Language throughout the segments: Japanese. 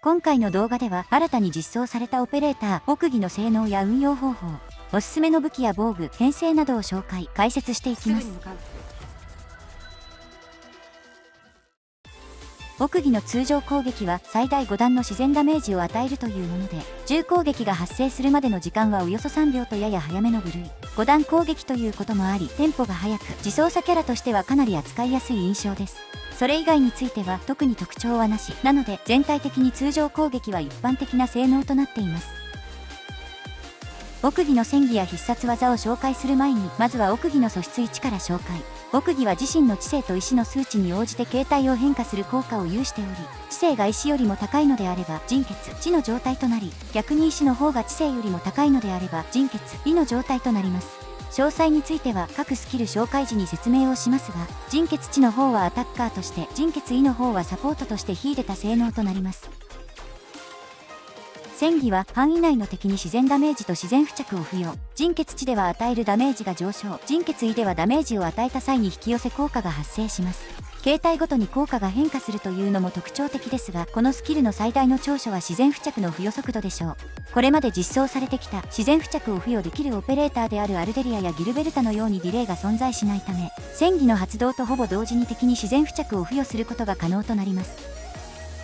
今回の動画では新たに実装されたオペレーター奥義の性能や運用方法、おすすめの武器や防具、編成などを紹介・解説していきます。奥義の通常攻撃は最大5段の自然ダメージを与えるというもので、重攻撃が発生するまでの時間はおよそ3秒とやや早めの部類。5段攻撃ということもあり、テンポが速く、自走者キャラとしてはかなり扱いやすい印象です。それ以外については特に特徴はなし、なので全体的に通常攻撃は一般的な性能となっています。奥義の戦技や必殺技を紹介する前に、まずは奥義の素質1から紹介。奥義は自身の知性と意志の数値に応じて形態を変化する効果を有しており、知性が意志よりも高いのであれば人血、知の状態となり、逆に意志の方が知性よりも高いのであれば人血、意の状態となります。詳細については各スキル紹介時に説明をしますが、人血知の方はアタッカーとして、人血意の方はサポートとして秀でた性能となります。戦技は範囲内の敵に自然ダメージと自然付着を付与。人血知では与えるダメージが上昇、人血意ではダメージを与えた際に引き寄せ効果が発生します。形態ごとに効果が変化するというのも特徴的ですが、このスキルの最大の長所は自然付着の付与速度でしょう。これまで実装されてきた自然付着を付与できるオペレーターであるアルデリアやギルベルタのようにディレイが存在しないため、戦技の発動とほぼ同時に敵に自然付着を付与することが可能となります。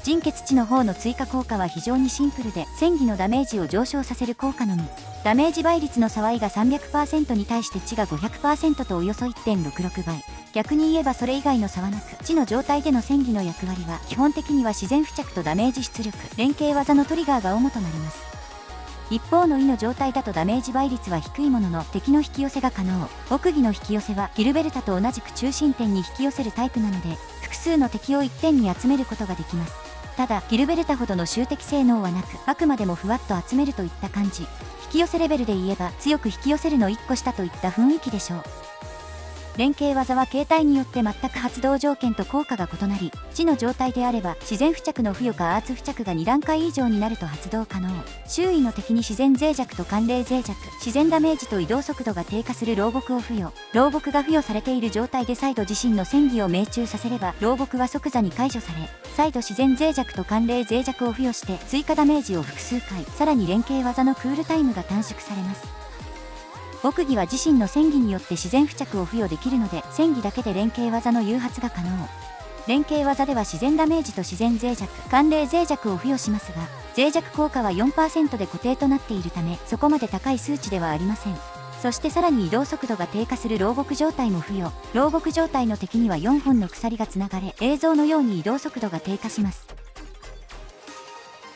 人血知の方の追加効果は非常にシンプルで、戦技のダメージを上昇させる効果のみ。ダメージ倍率の差は意が 300% に対して知が 500% とおよそ 1.66 倍。逆に言えばそれ以外の差はなく、知の状態での戦技の役割は基本的には自然付着とダメージ出力、連携技のトリガーが主となります。一方の意の状態だとダメージ倍率は低いものの敵の引き寄せが可能。奥義の引き寄せはギルベルタと同じく中心点に引き寄せるタイプなので、複数の敵を一点に集めることができます。ただギルベルタほどの集的性能はなく、あくまでもふわっと集めるといった感じ。引き寄せレベルで言えば強く引き寄せるの1個下といった雰囲気でしょう。連携技は形態によって全く発動条件と効果が異なり、知の状態であれば自然付着の付与かアーツ付着が2段階以上になると発動可能。周囲の敵に自然脆弱と寒冷脆弱、自然ダメージと移動速度が低下する牢獄を付与。牢獄が付与されている状態で再度自身の戦技を命中させれば牢獄は即座に解除され、再度自然脆弱と寒冷脆弱を付与して追加ダメージを複数回、さらに連携技のクールタイムが短縮されます。奥義は自身の戦技によって自然付着を付与できるので、戦技だけで連携技の誘発が可能。連携技では自然ダメージと自然脆弱、寒冷脆弱を付与しますが、脆弱効果は 4% で固定となっているため、そこまで高い数値ではありません。そしてさらに移動速度が低下する牢獄状態も付与。牢獄状態の敵には4本の鎖がつながれ、映像のように移動速度が低下します。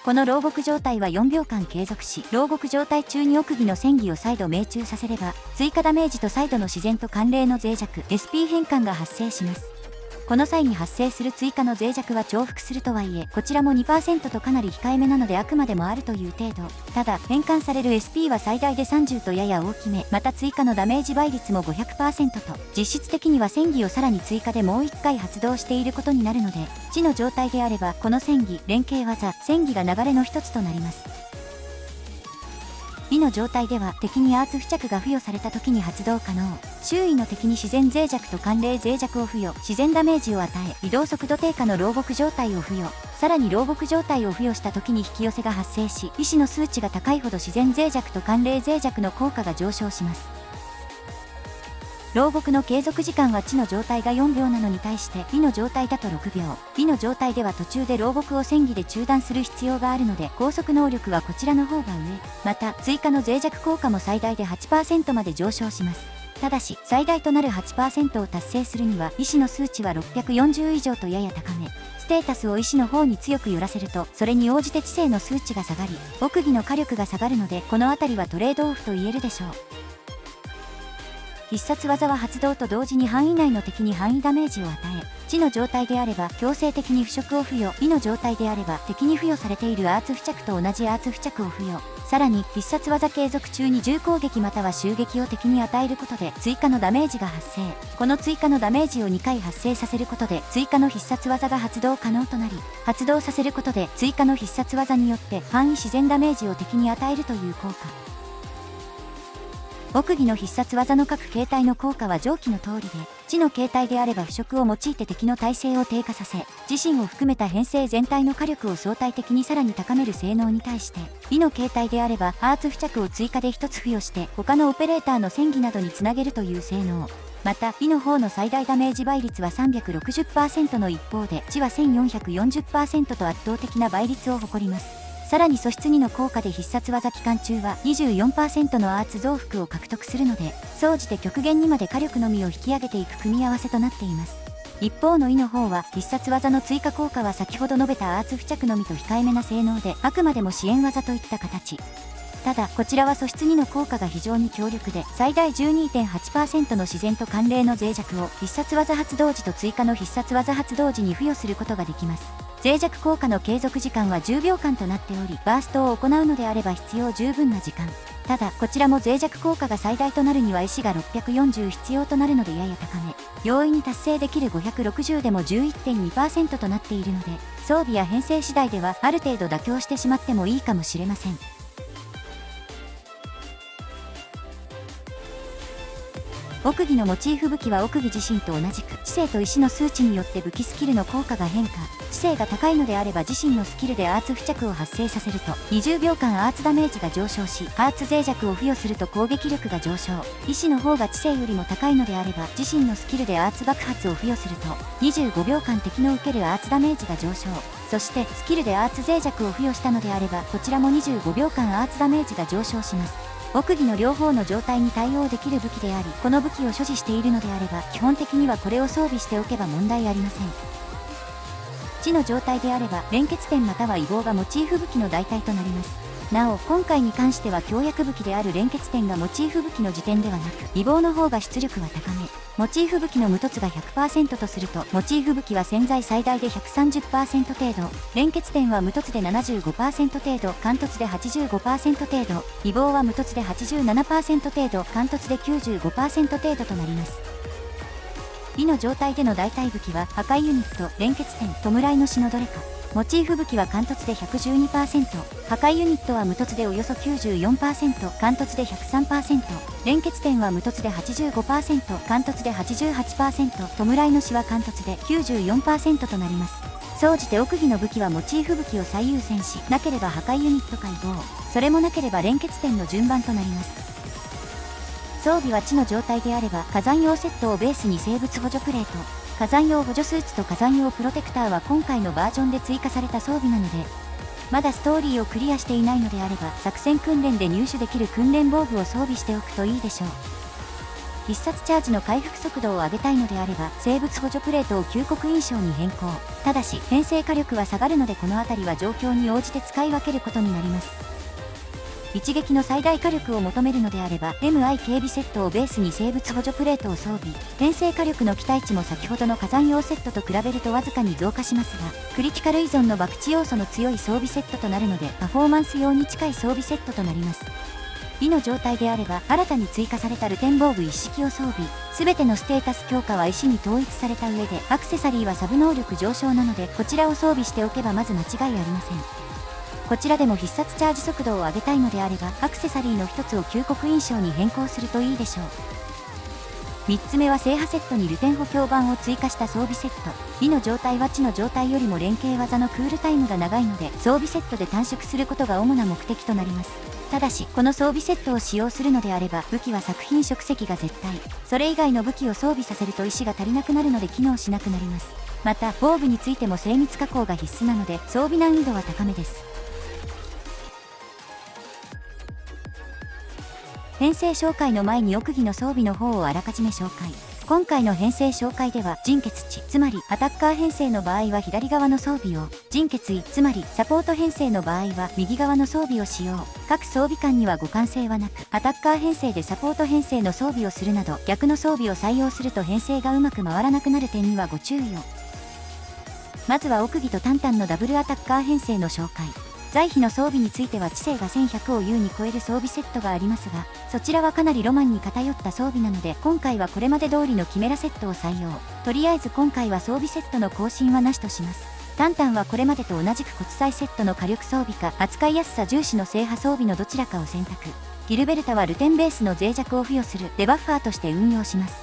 この牢獄状態は4秒間継続し、牢獄状態中に奥義の戦技を再度命中させれば、追加ダメージと再度の自然と寒冷の脆弱、SP 変換が発生します。この際に発生する追加の脆弱は重複するとはいえ、こちらも 2% とかなり控えめなのであくまでもあるという程度。ただ、変換される SP は最大で30とやや大きめ、また追加のダメージ倍率も 500% と、実質的には戦技をさらに追加でもう1回発動していることになるので、知の状態であれば、この戦技、連携技、戦技が流れの一つとなります。意の状態では敵にアーツ付着が付与された時に発動可能。周囲の敵に自然脆弱と寒冷脆弱を付与、自然ダメージを与え、移動速度低下の牢獄状態を付与。さらに牢獄状態を付与した時に引き寄せが発生し、意志の数値が高いほど自然脆弱と寒冷脆弱の効果が上昇します。牢獄の継続時間は知の状態が4秒なのに対して意の状態だと6秒。意の状態では途中で牢獄を戦技で中断する必要があるので、拘束能力はこちらの方が上。また追加の脆弱効果も最大で 8% まで上昇します。ただし最大となる 8% を達成するには意志の数値は640以上とやや高め。ステータスを意志の方に強く寄らせると、それに応じて知性の数値が下がり、奥義の火力が下がるので、このあたりはトレードオフと言えるでしょう。必殺技は発動と同時に範囲内の敵に範囲ダメージを与え、知の状態であれば強制的に腐食を付与、意の状態であれば敵に付与されているアーツ付着と同じアーツ付着を付与。さらに必殺技継続中に重攻撃または襲撃を敵に与えることで追加のダメージが発生。この追加のダメージを2回発生させることで追加の必殺技が発動可能となり、発動させることで追加の必殺技によって範囲自然ダメージを敵に与えるという効果。奥義の必殺技の各形態の効果は上記の通りで、地の形態であれば腐食を用いて敵の耐性を低下させ、自身を含めた編成全体の火力を相対的にさらに高める性能に対して、異の形態であればアーツ付着を追加で1つ付与して他のオペレーターの戦技などにつなげるという性能。また、異の方の最大ダメージ倍率は 360% の一方で、地は 1440% と圧倒的な倍率を誇ります。さらに素質2の効果で必殺技期間中は 24% のアーツ増幅を獲得するので、総じて極限にまで火力のみを引き上げていく組み合わせとなっています。一方の異の方は必殺技の追加効果は先ほど述べたアーツ付着のみと控えめな性能で、あくまでも支援技といった形。ただ、こちらは素質2の効果が非常に強力で、最大 12.8% の自然と寒冷の脆弱を必殺技発動時と追加の必殺技発動時に付与することができます。脆弱効果の継続時間は10秒間となっており、バーストを行うのであれば必要十分な時間。ただ、こちらも脆弱効果が最大となるには石が640必要となるのでやや高め。容易に達成できる560でも 11.2% となっているので、装備や編成次第ではある程度妥協してしまってもいいかもしれません。奥義のモチーフ武器は奥義自身と同じく知性と石の数値によって武器スキルの効果が変化。知性が高いのであれば自身のスキルでアーツ付着を発生させると20秒間アーツダメージが上昇し、アーツ脆弱を付与すると攻撃力が上昇。意志の方が知性よりも高いのであれば自身のスキルでアーツ爆発を付与すると25秒間敵の受けるアーツダメージが上昇。そしてスキルでアーツ脆弱を付与したのであればこちらも25秒間アーツダメージが上昇します。奥義の両方の状態に対応できる武器であり、この武器を所持しているのであれば基本的にはこれを装備しておけば問題ありません。地の状態であれば連結点または異棒がモチーフ武器の代替となります。なお今回に関しては強薬武器である連結点がモチーフ武器の時点ではなく、異棒の方が出力は高め。モチーフ武器の無凸が 100% とするとモチーフ武器は潜在最大で 130% 程度、連結点は無凸で 75% 程度、貫突で 85% 程度、異棒は無凸で 87% 程度、貫突で 95% 程度となります。異の状態での代替武器は破壊ユニット、連結点、弔いの死のどれか。モチーフ武器は貫突で 112%、破壊ユニットは無凸でおよそ 94%、貫突で 103%、連結点は無凸で 85%、貫突で 88%、弔いの死は貫突で 94% となります。総じて奥義の武器はモチーフ武器を最優先し、なければ破壊ユニットか異棒、それもなければ連結点の順番となります。装備は地の状態であれば火山用セットをベースに生物補助プレート、火山用補助スーツと火山用プロテクターは今回のバージョンで追加された装備なので、まだストーリーをクリアしていないのであれば作戦訓練で入手できる訓練防具を装備しておくといいでしょう。必殺チャージの回復速度を上げたいのであれば生物補助プレートを旧国印象に変更。ただし編成火力は下がるのでこの辺りは状況に応じて使い分けることになります。一撃の最大火力を求めるのであれば MI 警備セットをベースに生物補助プレートを装備。編成火力の期待値も先ほどの火山用セットと比べるとわずかに増加しますが、クリティカル依存の博打要素の強い装備セットとなるのでパフォーマンス用に近い装備セットとなります。異の状態であれば新たに追加されたルテン防具一式を装備。すべてのステータス強化は石に統一された上でアクセサリーはサブ能力上昇なのでこちらを装備しておけばまず間違いありません。こちらでも必殺チャージ速度を上げたいのであればアクセサリーの一つを旧国印象に変更するといいでしょう。3つ目は制覇セットにルテン補強版を追加した装備セット。異の状態は地の状態よりも連携技のクールタイムが長いので装備セットで短縮することが主な目的となります。ただしこの装備セットを使用するのであれば武器は作品色石が絶対、それ以外の武器を装備させると石が足りなくなるので機能しなくなります。また防具についても精密加工が必須なので装備難易度は高めです。編成紹介の前に奥義の装備の方をあらかじめ紹介。今回の編成紹介では人血地つまりアタッカー編成の場合は左側の装備を、人血位つまりサポート編成の場合は右側の装備を使用。各装備間には互換性はなく、アタッカー編成でサポート編成の装備をするなど逆の装備を採用すると編成がうまく回らなくなる点にはご注意を。まずは奥義とタンタンのダブルアタッカー編成の紹介。在費の装備については知性が1100を優に超える装備セットがありますが、そちらはかなりロマンに偏った装備なので今回はこれまで通りのキメラセットを採用。とりあえず今回は装備セットの更新はなしとします。タンタンはこれまでと同じく骨砕セットの火力装備か扱いやすさ重視の制覇装備のどちらかを選択。ギルベルタはルテンベースの脆弱を付与するデバッファーとして運用します。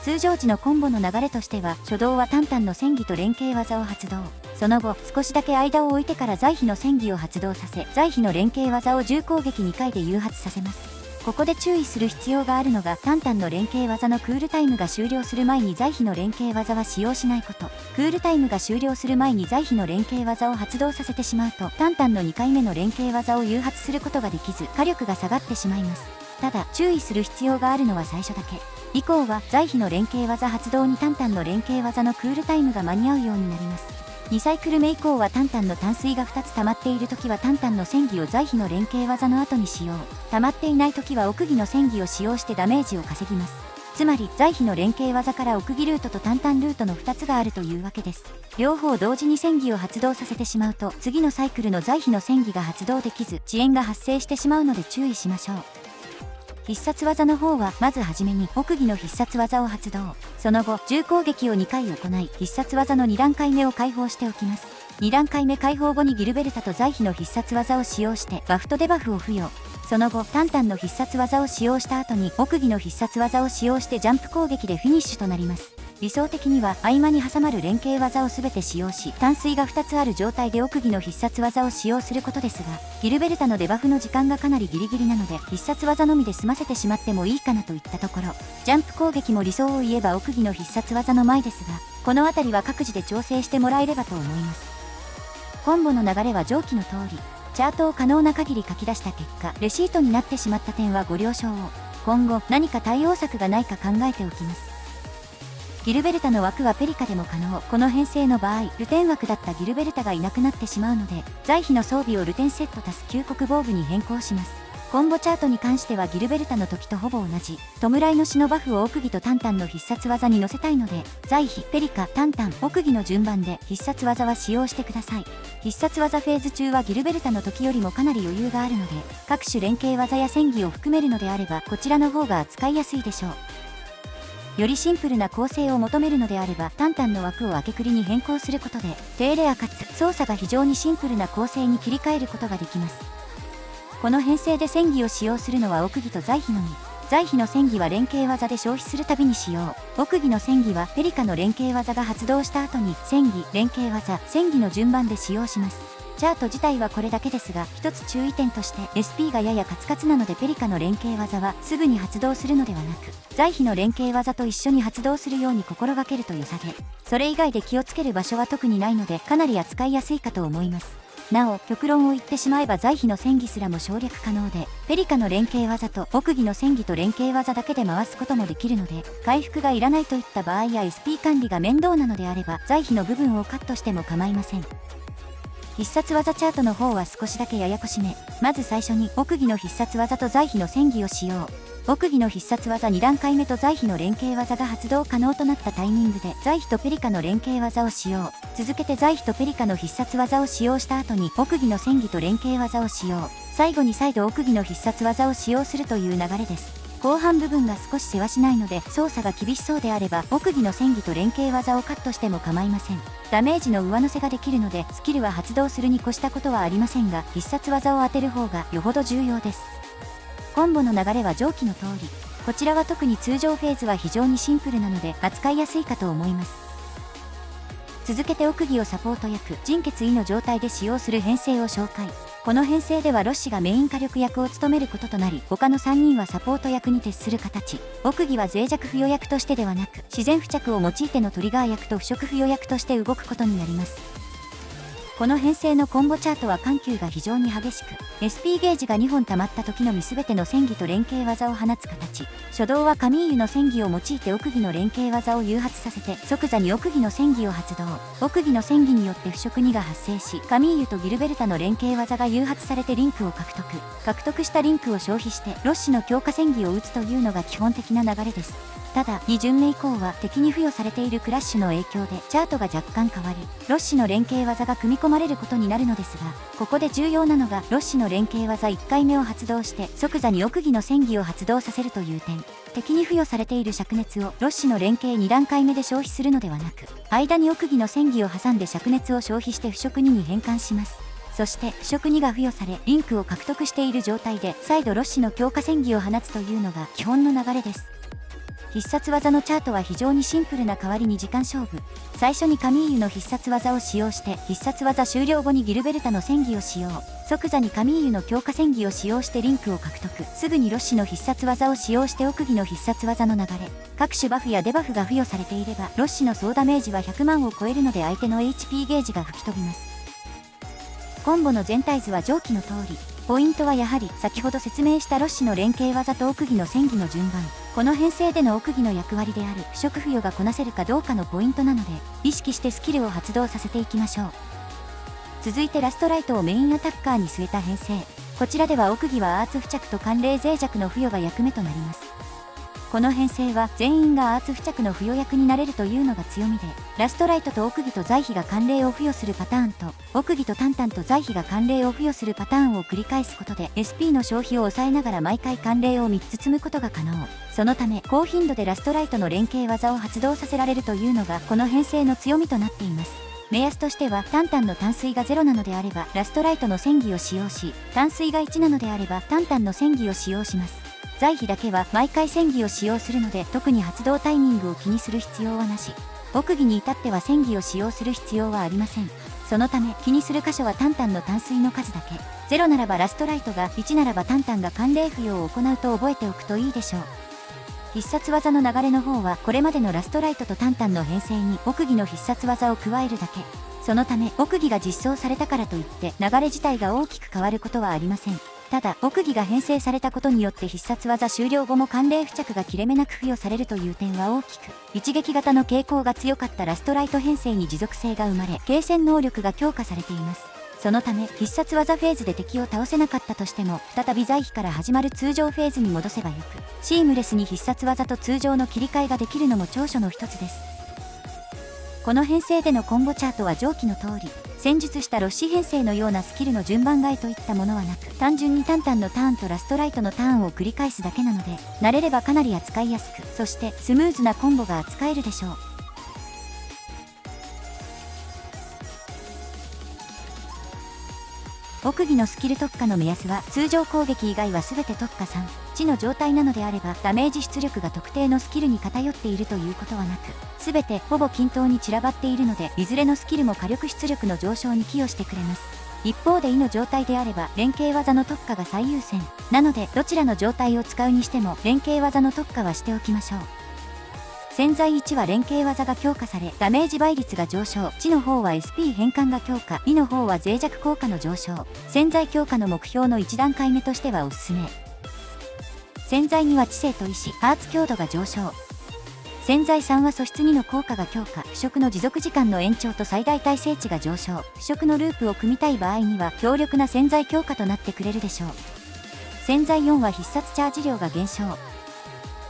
通常時のコンボの流れとしては、初動はタンタンの戦技と連携技を発動。その後、少しだけ間を置いてから財飛の戦技を発動させ、財飛の連携技を重攻撃2回で誘発させます。ここで注意する必要があるのが、タンタンの連携技のクールタイムが終了する前に財飛の連携技は使用しないこと。クールタイムが終了する前に財飛の連携技を発動させてしまうと、タンタンの2回目の連携技を誘発することができず、火力が下がってしまいます。ただ、注意する必要があるのは最初だけ。以降は財飛の連携技発動にタンタンの連携技のクールタイムが間に合うようになります。2サイクル目以降はタンタンの淡水が2つ溜まっている時はタンタンの戦技を財飛の連携技の後に使用。溜まっていない時は奥義の戦技を使用してダメージを稼ぎます。つまり財飛の連携技から奥義ルートとタンタンルートの2つがあるというわけです。両方同時に戦技を発動させてしまうと次のサイクルの財飛の戦技が発動できず遅延が発生してしまうので注意しましょう。必殺技の方はまずはじめに奥義の必殺技を発動。その後重攻撃を2回行い必殺技の2段階目を解放しておきます。2段階目解放後にギルベルタと財飛の必殺技を使用してバフとデバフを付与。その後タンタンの必殺技を使用した後に奥義の必殺技を使用してジャンプ攻撃でフィニッシュとなります。理想的には合間に挟まる連携技を全て使用し淡水が2つある状態で奥義の必殺技を使用することですが、ギルベルタのデバフの時間がかなりギリギリなので必殺技のみで済ませてしまってもいいかなといったところ、ジャンプ攻撃も理想を言えば奥義の必殺技の前ですが、この辺りは各自で調整してもらえればと思います。コンボの流れは上記の通り、チャートを可能な限り書き出した結果レシートになってしまった点はご了承を。今後何か対応策がないか考えておきます。ギルベルタの枠はペリカでも可能。この編成の場合ルテン枠だったギルベルタがいなくなってしまうので財飛の装備をルテンセット足す旧国防具に変更します。コンボチャートに関してはギルベルタの時とほぼ同じ弔いの死のバフを奥義とタンタンの必殺技に乗せたいので財飛、ペリカ、タンタン、奥義の順番で必殺技は使用してください。必殺技フェーズ中はギルベルタの時よりもかなり余裕があるので各種連携技や戦技を含めるのであればこちらの方が扱いやすいでしょう。よりシンプルな構成を求めるのであればタンタンの枠を明け繰りに変更することで低レアかつ操作が非常にシンプルな構成に切り替えることができます。この編成で戦技を使用するのは奥義と財飛のみ。財飛の戦技は連携技で消費するたびに使用。奥義の戦技はペリカの連携技が発動した後に戦技、連携技、戦技の順番で使用します。チャート自体はこれだけですが一つ注意点として SP がややカツカツなのでペリカの連携技はすぐに発動するのではなく財飛の連携技と一緒に発動するように心がけると良さげ。それ以外で気をつける場所は特にないのでかなり扱いやすいかと思います。なお極論を言ってしまえば財飛の戦技すらも省略可能でペリカの連携技と奥義の戦技と連携技だけで回すこともできるので回復がいらないといった場合や SP 管理が面倒なのであれば財飛の部分をカットしても構いません。必殺技チャートの方は少しだけややこしめ。まず最初に奥義の必殺技と財飛の戦技を使用。奥義の必殺技2段階目と財飛の連携技が発動可能となったタイミングで財飛とペリカの連携技を使用。続けて財飛とペリカの必殺技を使用した後に奥義の戦技と連携技を使用。最後に再度奥義の必殺技を使用するという流れです。後半部分が少しせわしないので操作が厳しそうであれば奥義の戦技と連携技をカットしても構いません。ダメージの上乗せができるのでスキルは発動するに越したことはありませんが必殺技を当てる方がよほど重要です。コンボの流れは上記の通り、こちらは特に通常フェーズは非常にシンプルなので扱いやすいかと思います。続けて奥義をサポート役人血異の状態で使用する編成を紹介。この編成ではロッシがメイン火力役を務めることとなり他の3人はサポート役に徹する形。奥義は脆弱付与役としてではなく自然付着を用いてのトリガー役と腐食付与役として動くことになります。この編成のコンボチャートは緩急が非常に激しく SP ゲージが2本溜まった時のみ全ての戦技と連携技を放つ形。初動はカミーユの戦技を用いて奥義の連携技を誘発させて即座に奥義の戦技を発動。奥義の戦技によって腐食2が発生しカミーユとギルベルタの連携技が誘発されてリンクを獲得したリンクを消費してロッシの強化戦技を打つというのが基本的な流れです。ただ2巡目以降は敵に付与されているクラッシュの影響でチャートが若干変わりロッシの連携技が組み込まれることになるのですが、ここで重要なのがロッシの連携技1回目を発動して即座に奥義の戦技を発動させるという点。敵に付与されている灼熱をロッシの連携2段階目で消費するのではなく間に奥義の戦技を挟んで灼熱を消費して腐食2に変換します。そして腐食2が付与されリンクを獲得している状態で再度ロッシの強化戦技を放つというのが基本の流れです。必殺技のチャートは非常にシンプルな代わりに時間勝負。最初にカミーユの必殺技を使用して必殺技終了後にギルベルタの戦技を使用。即座にカミーユの強化戦技を使用してリンクを獲得。すぐにロッシの必殺技を使用して奥義の必殺技の流れ。各種バフやデバフが付与されていればロッシの総ダメージは100万を超えるので相手の HP ゲージが吹き飛びます。コンボの全体図は上記の通り。ポイントはやはり先ほど説明したロッシの連携技と奥義の戦技の順番。この編成での奥義の役割である腐食付与がこなせるかどうかのポイントなので意識してスキルを発動させていきましょう。続いてラストライトをメインアタッカーに据えた編成。こちらでは奥義はアーツ付着と寒冷脆弱の付与が役目となります。この編成は全員がアーツ付着の付与役になれるというのが強みで、ラストライトと奥義と在避が寒冷を付与するパターンと奥義とタンタンと在避が寒冷を付与するパターンを繰り返すことで SP の消費を抑えながら毎回寒冷を3つ積むことが可能。そのため高頻度でラストライトの連携技を発動させられるというのがこの編成の強みとなっています。目安としてはタンタンの淡水が0なのであればラストライトの戦技を使用し、淡水が1なのであればタンタンの戦技を使用します。在避だけは毎回戦技を使用するので特に発動タイミングを気にする必要はなし。奥義に至っては戦技を使用する必要はありません。そのため気にする箇所はタンタンの淡水の数だけ。0ならばラストライトが、1ならばタンタンが寒冷付与を行うと覚えておくといいでしょう。必殺技の流れの方はこれまでのラストライトとタンタンの編成に奥義の必殺技を加えるだけ。そのため奥義が実装されたからといって流れ自体が大きく変わることはありません。ただ奥義が編成されたことによって必殺技終了後も寒冷付着が切れ目なく付与されるという点は大きく、一撃型の傾向が強かったラストライト編成に持続性が生まれ継戦能力が強化されています。そのため必殺技フェーズで敵を倒せなかったとしても再び在避から始まる通常フェーズに戻せばよく、シームレスに必殺技と通常の切り替えができるのも長所の一つです。この編成でのコンボチャートは上記の通り、戦術したロッシ編成のようなスキルの順番替えといったものはなく、単純にタンタンのターンとラストライトのターンを繰り返すだけなので慣れればかなり扱いやすく、そしてスムーズなコンボが扱えるでしょう。奥義のスキル特化の目安は通常攻撃以外は全て特化3、地の状態なのであればダメージ出力が特定のスキルに偏っているということはなく、全てほぼ均等に散らばっているのでいずれのスキルも火力出力の上昇に寄与してくれます。一方で異の状態であれば連携技の特化が最優先なので、どちらの状態を使うにしても連携技の特化はしておきましょう。潜在1は連携技が強化されダメージ倍率が上昇、地の方は SP 変換が強化、異の方は脆弱効果の上昇。潜在強化の目標の1段階目としてはおすすめ。潜在2は知性と意志、パーツ強度が上昇。潜在3は素質2の効果が強化、腐食の持続時間の延長と最大耐性値が上昇。腐食のループを組みたい場合には強力な潜在強化となってくれるでしょう。潜在4は必殺チャージ量が減少。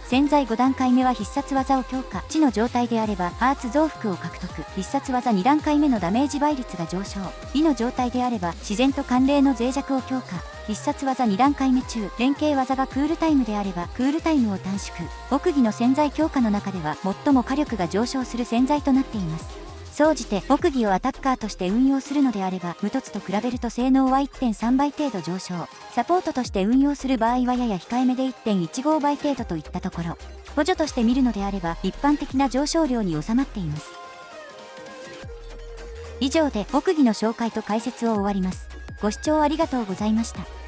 潜在5段階目は必殺技を強化、地の状態であればパーツ増幅を獲得。必殺技2段階目のダメージ倍率が上昇。異の状態であれば自然と寒冷の脆弱を強化。必殺技2段階目中、連携技がクールタイムであればクールタイムを短縮。奥義の潜在強化の中では最も火力が上昇する潜在となっています。総じて奥義をアタッカーとして運用するのであれば無凸と比べると性能は 1.3 倍程度上昇、サポートとして運用する場合はやや控えめで 1.15 倍程度といったところ、補助として見るのであれば一般的な上昇量に収まっています。以上で奥義の紹介と解説を終わります。ご視聴ありがとうございました。